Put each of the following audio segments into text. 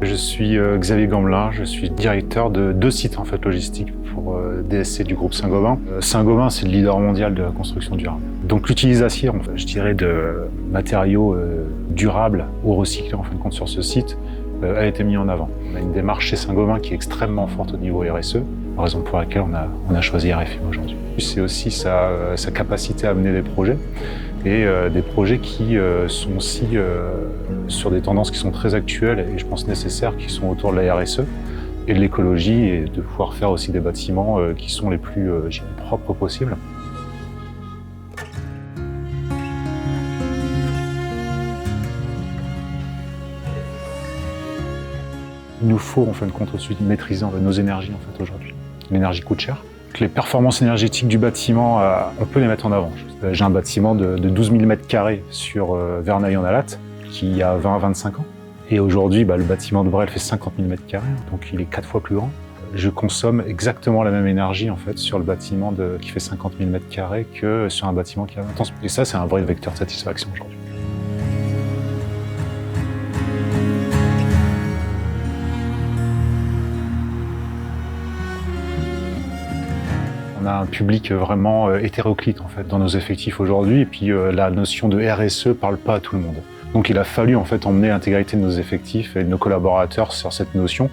Je suis Xavier Gamelin, je suis directeur de 2 sites en fait, logistiques pour DSC du groupe Saint-Gobain. Saint-Gobain, c'est le leader mondial de la construction durable. Donc l'utilisation, je dirais, de matériaux durables ou recyclés en fin de compte sur ce site a été mis en avant. On a une démarche chez Saint-Gobain qui est extrêmement forte au niveau RSE, raison pour laquelle on a choisi RFIM aujourd'hui. C'est aussi sa capacité à mener des projets, et des projets qui sont aussi sur des tendances qui sont très actuelles et je pense nécessaires, qui sont autour de la RSE et de l'écologie, et de pouvoir faire aussi des bâtiments qui sont les plus propres possibles. Il nous faut en fin de compte aussi maîtriser nos énergies en fait aujourd'hui. L'énergie coûte cher. Les performances énergétiques du bâtiment, on peut les mettre en avant. J'ai un bâtiment de 12 000 m² sur Verneuil-en-Alate qui a 20 à 25 ans. Et aujourd'hui, le bâtiment de Brel fait 50 000 m², donc il est 4 fois plus grand. Je consomme exactement la même énergie en fait sur le bâtiment qui fait 50 000 m² que sur un bâtiment qui a 20 ans. Et ça, c'est un vrai vecteur de satisfaction aujourd'hui. On a un public vraiment hétéroclite en fait dans nos effectifs aujourd'hui, et puis la notion de RSE parle pas à tout le monde. Donc il a fallu en fait emmener l'intégralité de nos effectifs et de nos collaborateurs sur cette notion,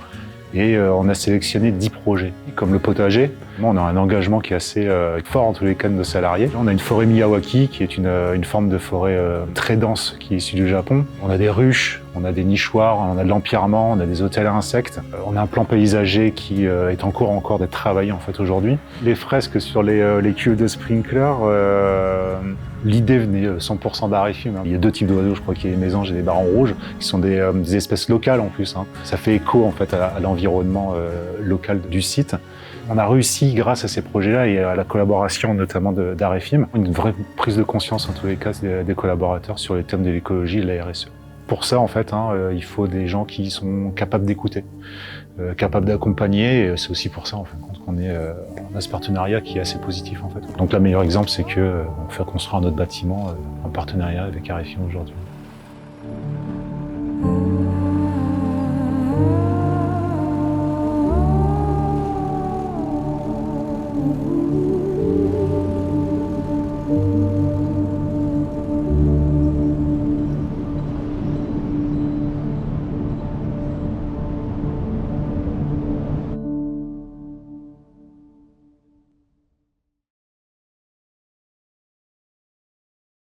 et on a sélectionné 10 projets. Comme le potager, on a un engagement qui est assez fort en tous les cas de nos salariés. On a une forêt Miyawaki qui est une forme de forêt très dense qui est issue du Japon. On a des ruches, on a des nichoirs, on a de l'empierrement, on a des hôtels à insectes. On a un plan paysager qui est en cours encore d'être travaillé en fait aujourd'hui. Les fresques sur les cuves de sprinkler, l'idée venait 100% d'RFIM. Il y a 2 types d'oiseaux, je crois qu'il y a les mésanges et les barons rouges, qui sont des espèces locales en plus. Ça fait écho en fait à l'environnement local du site. On a réussi, grâce à ces projets-là et à la collaboration notamment d'RFIM, une vraie prise de conscience en tous les cas des collaborateurs sur les thèmes de l'écologie et de la RSE. Pour ça, en fait, il faut des gens qui sont capables d'écouter, capables d'accompagner. Et c'est aussi pour ça, en fin de compte, qu'on a ce partenariat qui est assez positif, en fait. Donc, le meilleur exemple, c'est qu'on fait construire notre bâtiment en partenariat avec RFIM aujourd'hui.